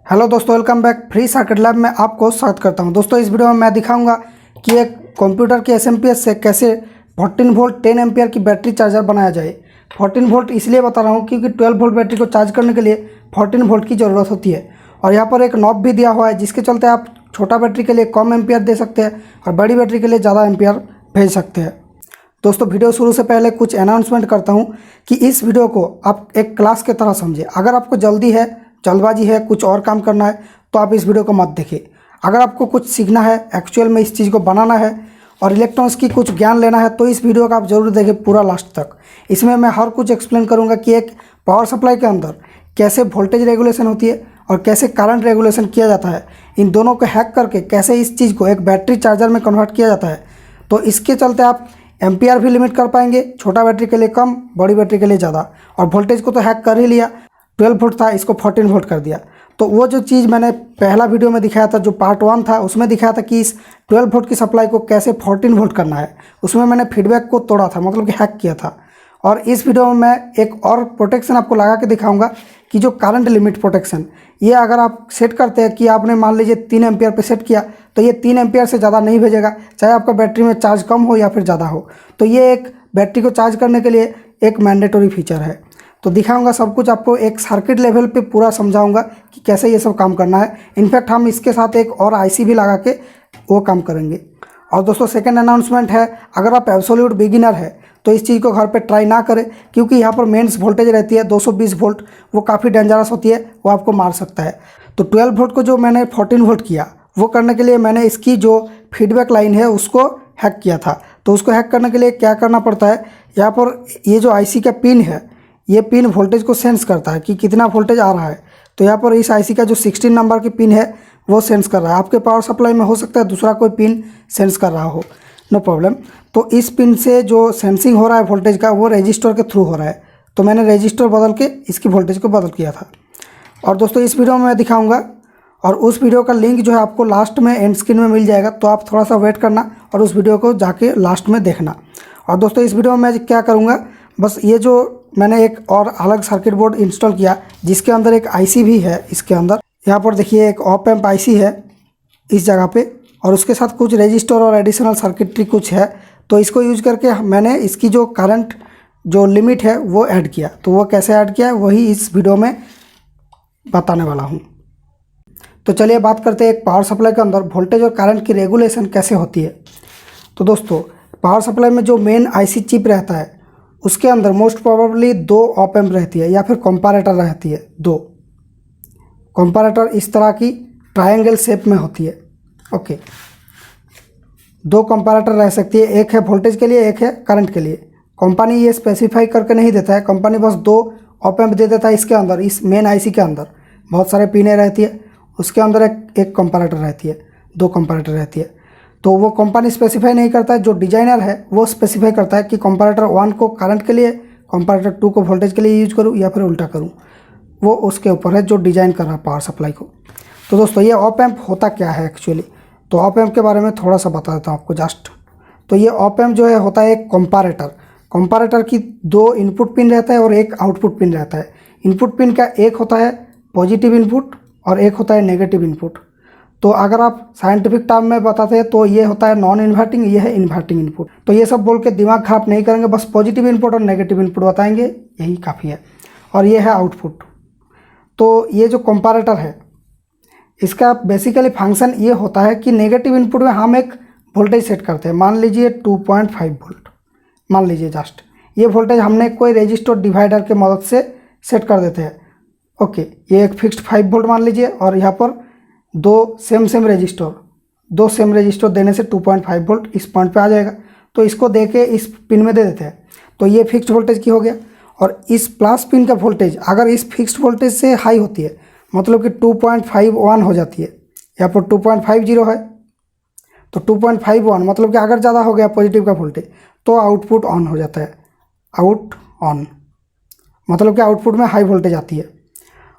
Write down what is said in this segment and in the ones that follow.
Hello दोस्तों, welcome back free circuit lab में आपको स्वागत करता हूं। दोस्तों इस वीडियो में मैं दिखाऊंगा कि एक कंप्यूटर के SMPS से कैसे 14 वोल्ट 10 एम्पियर की बैटरी चार्जर बनाया जाए। 14 वोल्ट इसलिए बता रहा हूं क्योंकि 12 वोल्ट बैटरी को चार्ज करने के लिए 14 वोल्ट की ज़रूरत होती है। और यहाँ पर एक नॉब भी दिया हुआ है जिसके चलते आप छोटा बैटरी के लिए कम एम्पियर दे सकते हैं और बड़ी बैटरी के लिए ज़्यादा एम्पियर भेज सकते हैं। दोस्तों वीडियो शुरू से पहले कुछ अनाउंसमेंट करता हूं कि इस वीडियो को आप एक क्लास की तरह समझिए। अगर आपको जल्दबाजी है, कुछ और काम करना है तो आप इस वीडियो को मत देखिए। अगर आपको कुछ सीखना है, एक्चुअल में इस चीज़ को बनाना है और इलेक्ट्रॉनिक्स की कुछ ज्ञान लेना है तो इस वीडियो का आप जरूर देखें पूरा लास्ट तक। इसमें मैं हर कुछ एक्सप्लेन करूँगा कि एक पावर सप्लाई के अंदर कैसे वोल्टेज रेगुलेशन होती है और कैसे करंट रेगुलेशन किया जाता है। इन दोनों को हैक करके कैसे इस चीज़ को एक बैटरी चार्जर में कन्वर्ट किया जाता है। तो इसके चलते आप एम्पियर भी लिमिट कर पाएंगे, छोटा बैटरी के लिए कम, बड़ी बैटरी के लिए ज़्यादा। और वोल्टेज को तो हैक कर ही लिया, 12 वोल्ट था इसको 14 वोल्ट कर दिया। तो वो जो चीज़ मैंने पहला वीडियो में दिखाया था, जो पार्ट 1 था, उसमें दिखाया था कि इस 12 वोल्ट की सप्लाई को कैसे 14 वोल्ट करना है। उसमें मैंने फीडबैक को तोड़ा था, मतलब कि हैक किया था। और इस वीडियो में मैं एक और प्रोटेक्शन आपको लगा के दिखाऊंगा कि जो करंट लिमिट प्रोटेक्शन, ये अगर आप सेट करते हैं कि आपने मान लीजिए 3 एम्पियर पे सेट किया तो ये 3 एम्पियर से ज़्यादा नहीं भेजेगा, चाहे आपका बैटरी में चार्ज कम हो या फिर ज़्यादा हो। तो ये एक बैटरी को चार्ज करने के लिए एक मैंडेटरी फीचर है। तो दिखाऊंगा सब कुछ आपको, एक सर्किट लेवल पे पूरा समझाऊंगा कि कैसे ये सब काम करना है। इनफैक्ट हम इसके साथ एक और IC भी लगा के वो काम करेंगे। और दोस्तों सेकंड अनाउंसमेंट है, अगर आप एब्सोल्यूट बिगिनर है तो इस चीज़ को घर पे ट्राई ना करें, क्योंकि यहाँ पर मेंस वोल्टेज रहती है 220 वोल्ट, वो काफ़ी डेंजरस होती है, वो आपको मार सकता है। तो 12 वोल्ट को जो मैंने 14 वोल्ट किया, वो करने के लिए मैंने इसकी जो फीडबैक लाइन है उसको हैक किया था। तो उसको हैक करने के लिए क्या करना पड़ता है, यहाँ पर ये जो IC का पिन है, ये पिन वोल्टेज को सेंस करता है कि कितना वोल्टेज आ रहा है। तो यहाँ पर इस IC का जो 16 नंबर की पिन है वो सेंस कर रहा है। आपके पावर सप्लाई में हो सकता है दूसरा कोई पिन सेंस कर रहा हो, नो प्रॉब्लम। तो इस पिन से जो सेंसिंग हो रहा है वोल्टेज का, वो रजिस्टर के थ्रू हो रहा है। तो मैंने रजिस्टर बदल के इसकी वोल्टेज को बदल किया था। और दोस्तों इस वीडियो में मैं दिखाऊंगा, और उस वीडियो का लिंक जो है आपको लास्ट में एंड स्क्रीन में मिल जाएगा। तो आप थोड़ा सा वेट करना और उस वीडियो को जाके लास्ट में देखना। और दोस्तों इस वीडियो में मैं क्या करूँगा, बस ये जो मैंने एक और अलग सर्किट बोर्ड इंस्टॉल किया जिसके अंदर एक IC भी है। इसके अंदर यहाँ पर देखिए एक ऑप एम्प IC है इस जगह पे, और उसके साथ कुछ रजिस्टर और एडिशनल सर्किटरी कुछ है। तो इसको यूज करके मैंने इसकी जो करंट जो लिमिट है वो ऐड किया। तो वो कैसे ऐड किया वही इस वीडियो में बताने वाला हूँ। तो चलिए बात करते हैं एक पावर सप्लाई के अंदर वोल्टेज और करंट की रेगुलेशन कैसे होती है। तो दोस्तों पावर सप्लाई में जो मेन IC चिप रहता है उसके अंदर मोस्ट प्रोबेबली 2 ऑप एम्प रहती है या फिर कंपैरेटर रहती है। 2 कंपैरेटर इस तरह की ट्रायंगल शेप में होती है। ओके, 2 कंपैरेटर रह सकती है, एक है वोल्टेज के लिए, एक है करंट के लिए। कंपनी ये स्पेसिफाई करके नहीं देता है, कंपनी बस 2 ऑप एम्प दे देता है। इसके अंदर इस मेन IC के अंदर बहुत सारे पिनें रहती है, उसके अंदर एक कंपैरेटर रहती है, 2 कंपैरेटर रहती है। तो वो कंपनी स्पेसिफाई नहीं करता है, जो डिजाइनर है वो स्पेसिफाई करता है कि कंपैरेटर 1 को करंट के लिए, कंपैरेटर 2 को वोल्टेज के लिए यूज करूँ या फिर उल्टा करूँ। वो उसके ऊपर है जो डिज़ाइन कर रहा है पावर सप्लाई को। तो दोस्तों ये ऑप एम्प होता क्या है एक्चुअली, तो ऑप एम्प के बारे में थोड़ा सा बता देता हूँ आपको जस्ट। तो ये ऑप एम्प जो है होता है एक कंपैरेटर। कंपैरेटर की 2 इनपुट पिन रहता है और एक आउटपुट पिन रहता है। इनपुट पिन का एक होता है पॉजिटिव इनपुट और एक होता है नेगेटिव इनपुट। तो अगर आप साइंटिफिक टर्म में बताते हैं तो ये होता है नॉन इन्वर्टिंग, ये है इन्वर्टिंग इनपुट। तो ये सब बोल के दिमाग खराब नहीं करेंगे, बस पॉजिटिव इनपुट और नेगेटिव इनपुट बताएंगे, यही काफ़ी है। और ये है आउटपुट। तो ये जो कंपैरेटर है इसका बेसिकली फंक्शन ये होता है कि नेगेटिव इनपुट में हम एक वोल्टेज सेट करते हैं, मान लीजिए 2.5 वोल्ट, मान लीजिए जस्ट ये वोल्टेज हमने कोई रजिस्टर डिवाइडर के मदद से सेट कर देते हैं। ओके, ये एक फिक्स्ड 5 वोल्ट मान लीजिए, और यहाँ पर 2 सेम रजिस्टर देने से 2.5 वोल्ट इस पॉइंट पे आ जाएगा। तो इसको दे के इस पिन में दे देते हैं, तो ये फिक्स्ड वोल्टेज की हो गया। और इस प्लस पिन का वोल्टेज अगर इस फिक्स्ड वोल्टेज से हाई होती है, मतलब कि 2.51 हो जाती है, यहाँ पर 2.50 है, तो 2.51 मतलब कि अगर ज़्यादा हो गया पॉजिटिव का वोल्टेज तो आउटपुट ऑन हो जाता है। आउट ऑन मतलब कि आउटपुट में हाई वोल्टेज आती है।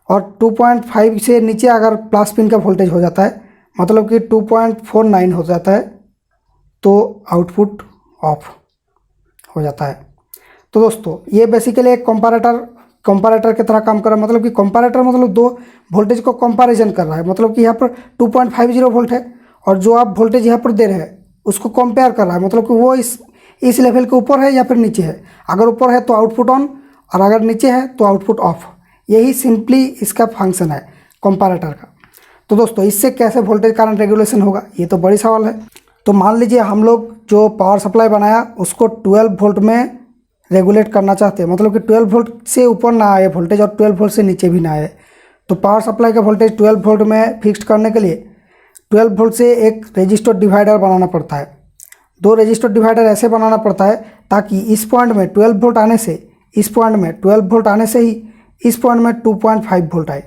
और 2.5 से नीचे अगर प्लस पिन का वोल्टेज हो जाता है, मतलब कि 2.49 हो जाता है, तो आउटपुट ऑफ हो जाता है। तो दोस्तों ये बेसिकली एक कंपैरेटर कंपैरेटर की तरह काम कर रहा है। मतलब कि कंपैरेटर मतलब दो वोल्टेज को कंपैरिजन कर रहा है। मतलब कि यहाँ पर 2.50 वोल्ट है और जो आप वोल्टेज यहाँ पर दे रहे हैं उसको कंपेयर कर रहा है। मतलब कि वो इस लेवल के ऊपर है या फिर नीचे है। अगर ऊपर है तो आउटपुट ऑन और अगर नीचे है तो आउटपुट ऑफ। यही सिंपली इसका फंक्शन है कंपैरेटर का। तो दोस्तों इससे कैसे वोल्टेज करंट रेगुलेशन होगा, ये तो बड़ी सवाल है। तो मान लीजिए हम लोग जो पावर सप्लाई बनाया उसको 12 वोल्ट में रेगुलेट करना चाहते हैं। मतलब कि 12 वोल्ट से ऊपर ना आए वोल्टेज और 12 वोल्ट से नीचे भी ना आए। तो पावर सप्लाई का वोल्टेज 12 वोल्ट में फिक्स करने के लिए 12 वोल्ट से एक रजिस्टर डिवाइडर बनाना पड़ता है। दो रजिस्टर डिवाइडर ऐसे बनाना पड़ता है ताकि इस पॉइंट में 12 वोल्ट आने से, इस पॉइंट में 12 वोल्ट आने से ही इस पॉइंट में 2.5 वोल्ट आए।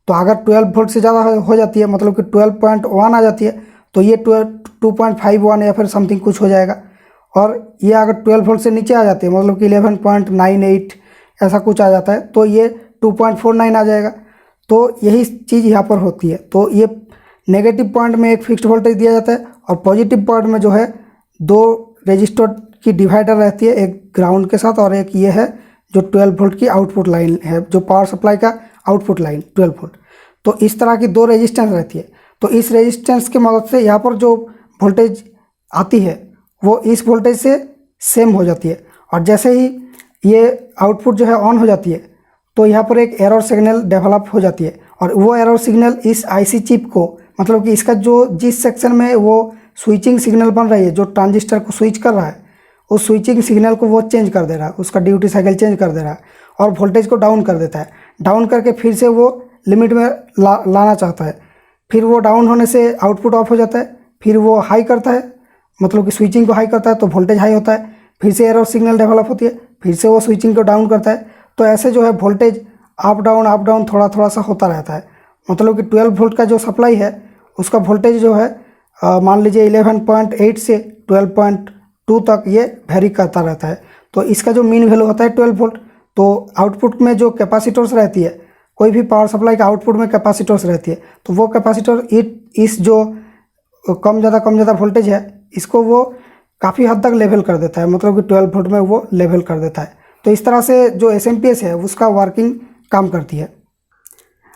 तो अगर 12 वोल्ट से ज़्यादा हो जाती है, मतलब कि 12.1 आ जाती है, तो ये 2.51 या फिर समथिंग कुछ हो जाएगा। और ये अगर 12 वोल्ट से नीचे आ जाती है, मतलब कि 11.98 ऐसा कुछ आ जाता है, तो ये 2.49 आ जाएगा। तो यही चीज़ यहाँ पर होती है। तो ये नेगेटिव पॉइंट में एक फिक्स्ड वोल्टेज दिया जाता है और पॉजिटिव पॉइंट में जो है दो रजिस्टर की डिवाइडर रहती है, एक ग्राउंड के साथ और एक ये है जो 12 वोल्ट की आउटपुट लाइन है, जो पावर सप्लाई का आउटपुट लाइन 12 वोल्ट। तो इस तरह की दो रेजिस्टेंस रहती है। तो इस रेजिस्टेंस की मदद से यहाँ पर जो वोल्टेज आती है वो इस वोल्टेज से सेम हो जाती है। और जैसे ही ये आउटपुट जो है ऑन हो जाती है तो यहाँ पर एक एरर सिग्नल डेवलप हो जाती है और वो एरर सिग्नल इस आईसी चिप को, मतलब कि इसका जो जिस सेक्शन में वो स्विचिंग सिग्नल बन रही है, जो ट्रांजिस्टर को स्विच कर रहा है, उस स्विचिंग सिग्नल को वो चेंज कर दे रहा है, उसका ड्यूटी साइकिल चेंज कर दे रहा है और वोल्टेज को डाउन कर देता है। डाउन करके फिर से वो लिमिट में लाना चाहता है। फिर वो डाउन होने से आउटपुट ऑफ हो जाता है। फिर वो हाई करता है, मतलब कि स्विचिंग को हाई करता है तो वोल्टेज हाई होता है। फिर से एरर सिग्नल डेवलप होती है, फिर से वो स्विचिंग को डाउन करता है। तो ऐसे जो है वोल्टेज अप डाउन थोड़ा थोड़ा सा होता रहता है। मतलब कि 12 वोल्ट का जो सप्लाई है उसका वोल्टेज जो है मान लीजिए 11.8 से 12.2 तक ये वेरी करता रहता है। तो इसका जो मीन वैल्यू होता है 12 वोल्ट। तो आउटपुट में जो कैपेसिटर्स रहती है, कोई भी पावर सप्लाई का आउटपुट में कैपेसिटर्स रहती है, तो वो कैपेसिटर इस जो कम ज़्यादा वोल्टेज है इसको वो काफ़ी हद तक लेवल कर देता है। मतलब कि 12 वोल्ट में वो लेवल कर देता है। तो इस तरह से जो SMPS है उसका वर्किंग काम करती है।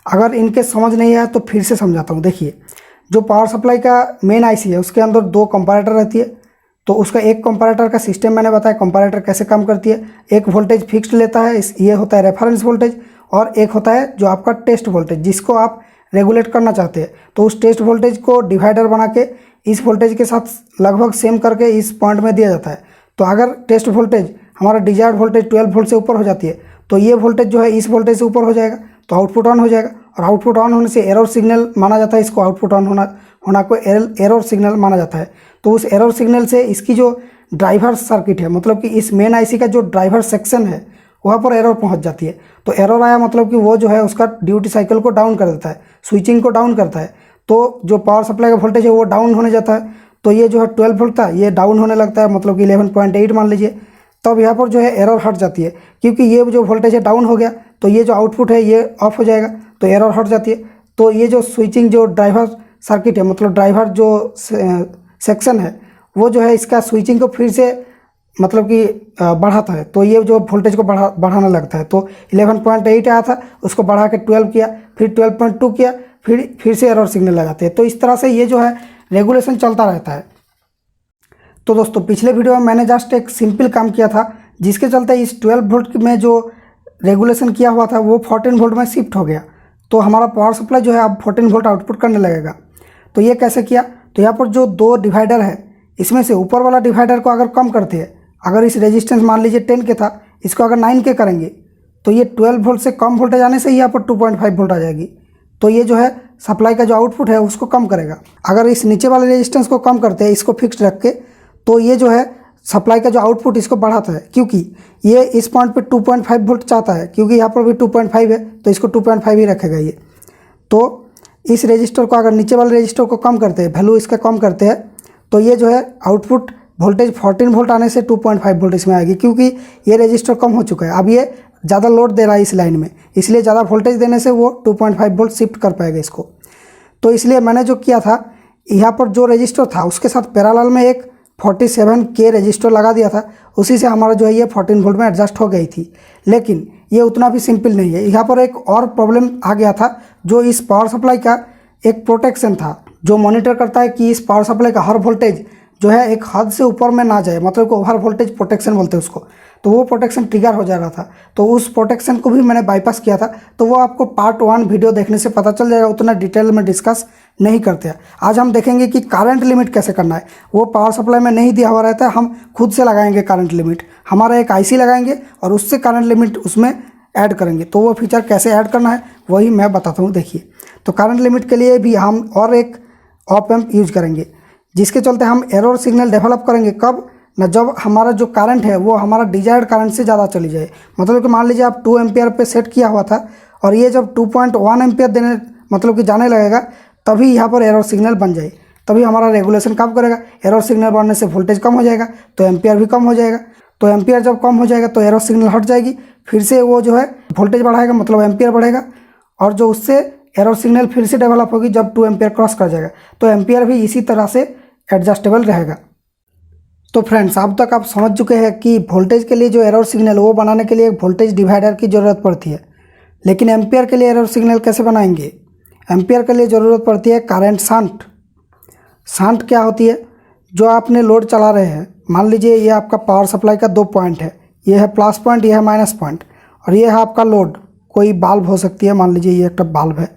अगर इनके समझ नहीं आया तो फिर से समझाता हूँ। देखिए, जो पावर सप्लाई का मेन आईसी है उसके अंदर दो कंपैरेटर रहती है। तो उसका एक कंपैरेटर का सिस्टम मैंने बताया, कंपैरेटर कैसे काम करती है। एक वोल्टेज फिक्स्ड लेता है, ये होता है रेफरेंस वोल्टेज, और एक होता है जो आपका टेस्ट वोल्टेज, जिसको आप रेगुलेट करना चाहते हैं। तो उस टेस्ट वोल्टेज को डिवाइडर बना के इस वोल्टेज के साथ लगभग सेम करके इस पॉइंट में दिया जाता है। तो अगर टेस्ट वोल्टेज हमारा डिजायर्ड वोल्टेज 12 वोल्ट से ऊपर हो जाती है तो ये वोल्टेज जो है इस वोल्टेज से ऊपर हो जाएगा, तो आउटपुट ऑन हो जाएगा। और आउटपुट ऑन होने से एरर सिग्नल माना जाता है, इसको आउटपुट ऑन होना को एरर सिग्नल माना जाता है। तो उस एरर सिग्नल से इसकी जो ड्राइवर सर्किट है, मतलब कि इस मेन आईसी का जो ड्राइवर सेक्शन है वहाँ पर एरर पहुँच जाती है। तो एरर आया मतलब कि वो जो है उसका ड्यूटी साइकिल को डाउन कर देता है, स्विचिंग को डाउन करता है। तो जो पावर सप्लाई का वोल्टेज है वो डाउन होने जाता है। तो ये जो है 12 वोल्ट था ये डाउन होने लगता है, मतलब कि 11.8 मान लीजिए। तब यहाँ पर जो है एरर हट जाती है, क्योंकि ये जो वोल्टेज है डाउन हो गया तो ये जो आउटपुट है ये ऑफ हो जाएगा, तो एरर हट जाती है। तो ये जो स्विचिंग जो ड्राइवर सर्किट है, मतलब ड्राइवर जो सेक्शन है, वो जो है इसका स्विचिंग को फिर से मतलब कि बढ़ाता है। तो ये जो वोल्टेज को बढ़ाने लगता है। तो 11.8 आया था उसको बढ़ा के 12 किया, फिर 12.2 किया, फिर से एरर सिग्नल आ जाते हैं। तो इस तरह से ये जो है रेगुलेशन चलता रहता है। तो दोस्तों पिछले वीडियो में मैंने जस्ट एक सिंपल काम किया था, जिसके चलते इस 12 वोल्ट में जो रेगुलेशन किया हुआ था वो 14 वोल्ट में शिफ्ट हो गया। तो हमारा पावर सप्लाई जो है अब 14 वोल्ट आउटपुट करने लगेगा। तो ये कैसे किया, तो यहाँ पर जो दो डिवाइडर है इसमें से ऊपर वाला डिवाइडर को अगर कम करते हैं, अगर इस रेजिस्टेंस मान लीजिए 10 के था, इसको अगर 9 के करेंगे तो ये 12 वोल्ट से कम वोल्टेज आने से ही यहाँ पर 2.5 वोल्ट आ जाएगी। तो ये जो है सप्लाई का जो आउटपुट है उसको कम करेगा। अगर इस नीचे वाले रेजिस्टेंस को कम करते हैं, इसको फिक्स्ड रख के, तो ये जो है सप्लाई का जो आउटपुट इसको बढ़ाता है, क्योंकि ये इस पॉइंट पे 2.5 वोल्ट चाहता है, क्योंकि यहाँ पर भी 2.5 है तो इसको 2.5 ही रखेगा ये। तो इस रजिस्टर को अगर नीचे वाले रजिस्टर को कम करते हैं, वैल्यू इसका कम करते हैं, तो ये जो है आउटपुट वोल्टेज 14 वोल्ट आने से 2.5 वोल्ट इसमें आएगी, क्योंकि ये रजिस्टर कम हो चुका है। अब ये ज़्यादा लोड दे रहा है इस लाइन में, इसलिए ज़्यादा वोल्टेज देने से वो 2.5 वोल्ट शिफ्ट कर पाएगा इसको। तो इसलिए मैंने जो किया था, यहाँ पर जो रजिस्टर था उसके साथ पैरेलल में एक 47K रजिस्टर लगा दिया था, उसी से हमारा जो है ये 14 वोल्ट में एडजस्ट हो गई थी। लेकिन ये उतना भी सिंपल नहीं है, यहाँ पर एक और प्रॉब्लम आ गया था। जो इस पावर सप्लाई का एक प्रोटेक्शन था जो मॉनिटर करता है कि इस पावर सप्लाई का हर वोल्टेज जो है एक हद से ऊपर में ना जाए, मतलब कि ओवर वोल्टेज प्रोटेक्शन बोलते हैं उसको। तो वो प्रोटेक्शन ट्रिगर हो जा रहा था, तो उस प्रोटेक्शन को भी मैंने बाईपास किया था। तो वो आपको पार्ट 1 वीडियो देखने से पता चल जाएगा, उतना डिटेल में डिस्कस नहीं करते हैं। आज हम देखेंगे कि करंट लिमिट कैसे करना है। वो पावर सप्लाई में नहीं दिया हुआ रहता है, हम खुद से लगाएंगे करंट लिमिट। हमारा एक आईसी लगाएंगे और उससे करंट लिमिट उसमें ऐड करेंगे। तो वो फीचर कैसे ऐड करना है वही मैं बताता हूँ। देखिए, तो करंट लिमिट के लिए भी हम और एक ऑप एम्प यूज करेंगे, जिसके चलते हम एरर सिग्नल डेवलप करेंगे। कब ना, जब हमारा जो करंट है वो हमारा डिजायर्ड करंट से ज़्यादा चली जाए। मतलब कि मान लीजिए आप 2 एम्पियर पे सेट किया हुआ था और ये जब 2.1 एम्पियर देने मतलब कि जाने लगेगा, तभी यहाँ पर एरर सिग्नल बन जाए। तभी हमारा रेगुलेशन काम करेगा। एरर सिग्नल बनने से वोल्टेज कम हो जाएगा तो एम्पियर भी कम हो जाएगा। तो एम्पियर जब कम हो जाएगा तो एरर सिग्नल हट जाएगी, फिर से वो जो है वोल्टेज बढ़ाएगा, मतलब एम्पियर बढ़ेगा। और जो उससे एरर सिग्नल फिर से डेवलप होगी जब 2 एम्पियर क्रॉस कर जाएगा, तो एम्पियर भी इसी तरह से एडजस्टेबल रहेगा। तो फ्रेंड्स, अब तक आप समझ चुके हैं कि वोल्टेज के लिए जो एरर सिग्नल वो बनाने के लिए एक वोल्टेज डिवाइडर की ज़रूरत पड़ती है। लेकिन एम्पियर के लिए एरर सिग्नल कैसे बनाएंगे? एम्पियर के लिए ज़रूरत पड़ती है करंट शंट। शंट क्या होती है? जो आपने लोड चला रहे हैं, मान लीजिए ये आपका पावर सप्लाई का 2 पॉइंट है, ये है प्लस पॉइंट, ये है माइनस पॉइंट, और ये है आपका लोड। कोई बाल्ब हो सकती है, मान लीजिए ये एक बाल्ब है,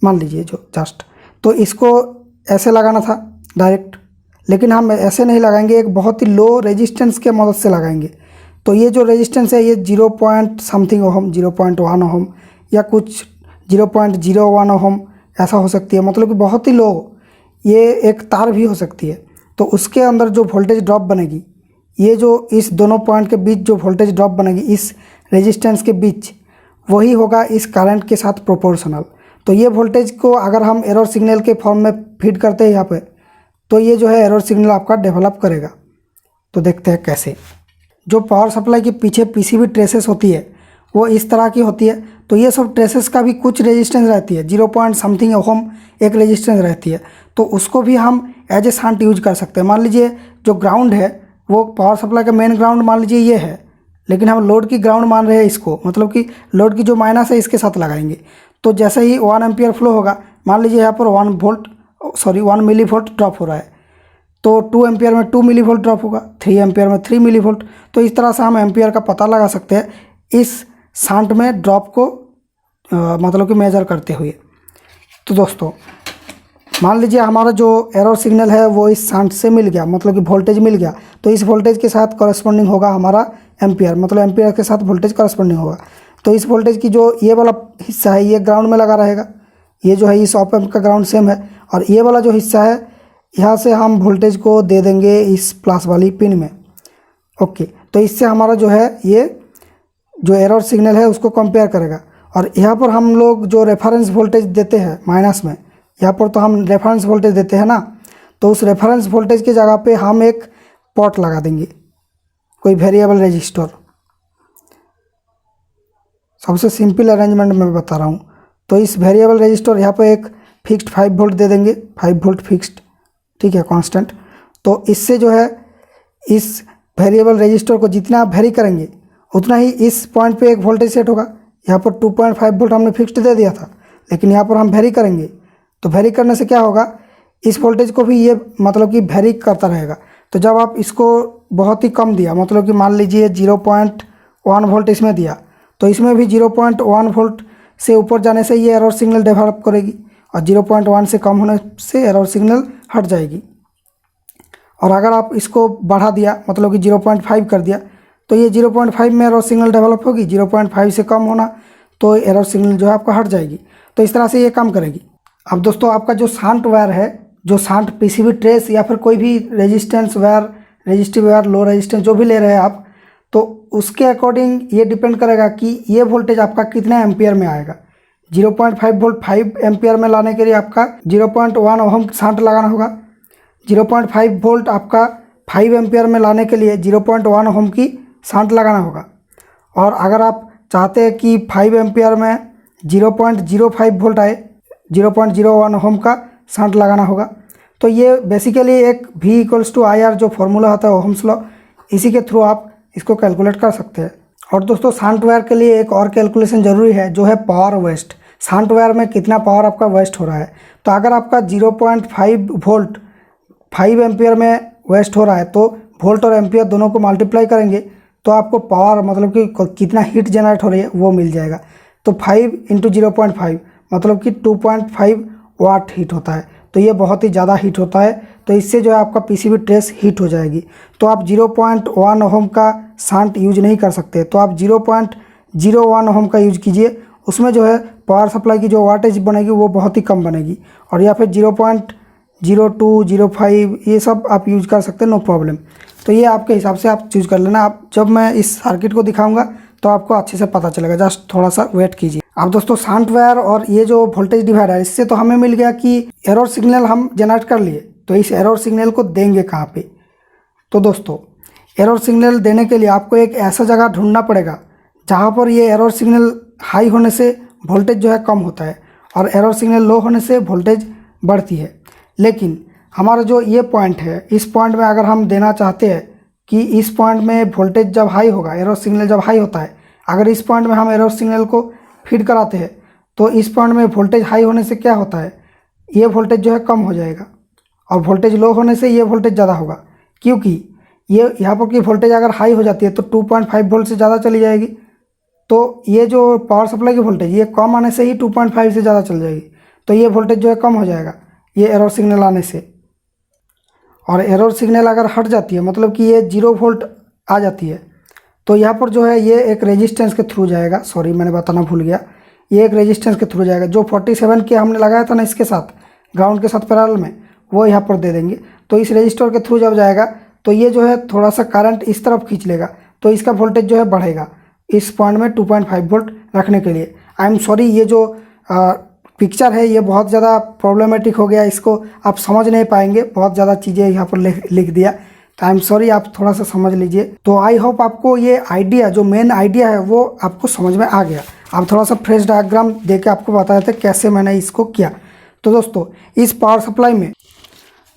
मान लीजिए जो जस्ट, तो इसको ऐसे लगाना था डायरेक्ट, लेकिन हम ऐसे नहीं लगाएंगे, एक बहुत ही लो रेजिस्टेंस के मदद से लगाएंगे। तो ये जो रेजिस्टेंस है ये 0 पॉइंट समथिंग ओहम, 0.1 ओहम या कुछ 0.01 ओहम ऐसा हो सकती है, मतलब कि बहुत ही लो। ये एक तार भी हो सकती है। तो उसके अंदर जो वोल्टेज ड्रॉप बनेगी, ये जो इस दोनों पॉइंट के बीच जो वोल्टेज ड्रॉप बनेगी इस रेजिस्टेंस के बीच, वही होगा इस करंट के साथ प्रोपोर्शनल। तो ये वोल्टेज को अगर हम एरर सिग्नल के फॉर्म में फीड करते हैं यहाँ पे, तो ये जो है एरर सिग्नल आपका डेवलप करेगा। तो देखते हैं कैसे। जो पावर सप्लाई के पीछे पीसीबी ट्रेसेस होती है वो इस तरह की होती है। तो ये सब ट्रेसेस का भी कुछ रेजिस्टेंस रहती है, 0 पॉइंट समथिंग ओहम एक रेजिस्टेंस रहती है। तो उसको भी हम एज ए शंट यूज कर सकते हैं। मान लीजिए जो ग्राउंड है वो पावर सप्लाई का मेन ग्राउंड मान लीजिए ये है, लेकिन हम लोड की ग्राउंड मान रहे हैं इसको, मतलब कि लोड की जो माइनस है इसके साथ लगाएंगे। तो जैसे ही 1 एम्पियर फ्लो होगा, मान लीजिए यहाँ पर 1 मिली वोल्ट ड्रॉप हो रहा है, तो 2 एम्पियर में 2 मिली वोल्ट ड्रॉप होगा, 3 एम्पियर में 3 मिली वोल्ट। तो इस तरह से हम एम्पियर का पता लगा सकते हैं इस शंट में ड्रॉप को मतलब कि मेजर करते हुए। तो दोस्तों, मान लीजिए हमारा जो एरर सिग्नल है वो इस शंट से मिल गया, मतलब कि वोल्टेज मिल गया। तो इस वोल्टेज के साथ कॉरेस्पॉन्डिंग होगा हमारा एम्पियर, मतलब एम्पियर के साथ वोल्टेज कॉरेस्पॉन्डिंग होगा। तो इस वोल्टेज की जो ये वाला हिस्सा है ये ग्राउंड में लगा रहेगा, ये जो है इस ऑप एम्प का ग्राउंड सेम है। और ये वाला जो हिस्सा है यहाँ से हम वोल्टेज को दे देंगे इस प्लस वाली पिन में। ओके, तो इससे हमारा जो है ये जो एरर सिग्नल है उसको कंपेयर करेगा। और यहाँ पर हम लोग जो रेफरेंस वोल्टेज देते हैं माइनस में, यहाँ पर तो हम रेफरेंस वोल्टेज देते हैं ना, तो उस रेफरेंस वोल्टेज की जगह पे हम एक पॉट लगा देंगे, कोई वेरिएबल रजिस्टर। सबसे सिंपल अरेंजमेंट मैं बता रहा हूँ। तो इस वेरिएबल रजिस्टर यहाँ पे एक फिक्स्ड 5 वोल्ट दे देंगे, 5 वोल्ट फिक्स्ड, ठीक है, कांस्टेंट। तो इससे जो है इस वेरिएबल रजिस्टर को जितना आप वेरी करेंगे उतना ही इस पॉइंट पे एक वोल्टेज सेट होगा। यहाँ पर 2.5 वोल्ट हमने फिक्स्ड दे दिया था, लेकिन यहाँ पर हम वेरी करेंगे। तो वेरी करने से क्या होगा, इस वोल्टेज को भी ये मतलब कि वेरी करता रहेगा। तो जब आप इसको बहुत ही कम दिया, मतलब कि मान लीजिए 0.1 वोल्ट इसमें दिया, तो इसमें भी 0.1 वोल्ट से ऊपर जाने से ये एरर सिग्नल डेवलप करेगी, और 0.1 से कम होने से एरर सिग्नल हट जाएगी। और अगर आप इसको बढ़ा दिया, मतलब कि 0.5 कर दिया, तो ये 0.5 में एरर सिग्नल डेवलप होगी, 0.5 से कम होना तो एरर सिग्नल जो है आपका हट जाएगी। तो इस तरह से ये काम करेगी। अब दोस्तों, आपका जो शंट वायर है, जो शंट पीसीबी ट्रेस या फिर कोई भी resistance wire, resistive wire, low resistance जो भी ले रहे हैं आप, तो उसके अकॉर्डिंग ये डिपेंड करेगा कि ये वोल्टेज आपका कितने एम्पियर में आएगा। 0.5 वोल्ट 5 एम्पियर में लाने के लिए आपका 0.1 ओहम शंट लगाना होगा। 0.5 वोल्ट आपका 5 एम्पियर में लाने के लिए 0.1 ओहम की शंट लगाना होगा। और अगर आप चाहते हैं कि 5 एम्पियर में 0.05 वोल्ट आए, 0.01 ओहम का शंट लगाना होगा। तो ये बेसिकली एक V equals to I R जो फॉर्मूला होता है ओहम्स लॉ, इसी के थ्रू आप इसको कैलकुलेट कर सकते हैं। और दोस्तों शांट वायर के लिए एक और कैलकुलेशन ज़रूरी है जो है पावर वेस्ट। शांट वायर में कितना पावर आपका वेस्ट हो रहा है। तो अगर आपका 0.5 वोल्ट 5 एम्पियर में वेस्ट हो रहा है तो वोल्ट और एम्पियर दोनों को मल्टीप्लाई करेंगे तो आपको पावर मतलब कि कितना हीट जनरेट हो रही है वो मिल जाएगा। तो 5 इंटू 0.5 मतलब कि 2.5 वाट हीट होता है। तो ये बहुत ही ज़्यादा हीट होता है, तो इससे जो है आपका पीसीबी ट्रेस हीट हो जाएगी। तो आप 0.1 ओहम का शांट यूज नहीं कर सकते, तो आप 0.01 ओहम का यूज कीजिए। उसमें जो है पावर सप्लाई की जो वाटेज बनेगी वो बहुत ही कम बनेगी। और या फिर 0.02 05 ये सब आप यूज कर सकते हैं, नो प्रॉब्लम। तो ये आपके हिसाब से आप चूज कर लेना। आप जब मैं इस सर्किट को दिखाऊंगा तो आपको अच्छे से पता चलेगा, जस्ट थोड़ा सा वेट कीजिए। अब दोस्तों शांट वायर और ये जो वोल्टेज डिवाइडर है इससे तो हमें मिल गया कि एरर सिग्नल हम जनरेट कर लिए। तो इस एरर सिग्नल को देंगे कहाँ पे? तो दोस्तों एरर सिग्नल देने के लिए आपको एक ऐसा जगह ढूंढना पड़ेगा जहाँ पर ये एरर सिग्नल हाई होने से वोल्टेज जो है कम होता है और एरर सिग्नल लो होने से वोल्टेज बढ़ती है। लेकिन हमारा जो ये पॉइंट है, इस पॉइंट में अगर हम देना चाहते हैं कि इस पॉइंट में वोल्टेज जब हाई होगा, एरर सिग्नल जब हाई होता है, अगर इस पॉइंट में हम एरर सिग्नल को फीड कराते हैं तो इस पॉइंट में वोल्टेज हाई होने से क्या होता है, ये वोल्टेज जो है कम हो जाएगा और वोल्टेज लो होने से ये वोल्टेज ज़्यादा होगा। क्योंकि ये यहाँ पर की वोल्टेज अगर हाई हो जाती है तो 2.5 वोल्ट से ज़्यादा चली जाएगी। तो ये जो पावर सप्लाई की वोल्टेज ये कम आने से ही 2.5 से ज़्यादा चल जाएगी। तो ये वोल्टेज जो है कम हो जाएगा ये एरर सिग्नल आने से। और एरर सिग्नल अगर हट जाती है मतलब कि ये 0 वोल्ट आ जाती है तो यहाँ पर जो है ये एक रेजिस्टेंस के थ्रू जाएगा। सॉरी मैंने बताना भूल गया, ये एक रेजिस्टेंस के थ्रू जाएगा। जो 47 के हमने लगाया था ना इसके साथ, ग्राउंड के साथ पैरेलल में, वो यहाँ पर दे देंगे। तो इस रेजिस्टर के थ्रू जब जाएगा तो ये जो है थोड़ा सा करंट इस तरफ खींच लेगा तो इसका वोल्टेज जो है बढ़ेगा इस पॉइंट में 2.5 वोल्ट रखने के लिए। आई एम सॉरी, ये जो पिक्चर है ये बहुत ज़्यादा प्रॉब्लमेटिक हो गया, इसको आप समझ नहीं पाएंगे, बहुत ज़्यादा चीज़ें यहाँ पर लिख दिया। तो आई एम सॉरी, आप थोड़ा सा समझ लीजिए। तो आई होप आपको ये आइडिया जो मेन आइडिया है वो आपको समझ में आ गया। आप थोड़ा सा फ्रेश डायग्राम दे के आपको बता देते कैसे मैंने इसको किया। तो दोस्तों इस पावर सप्लाई में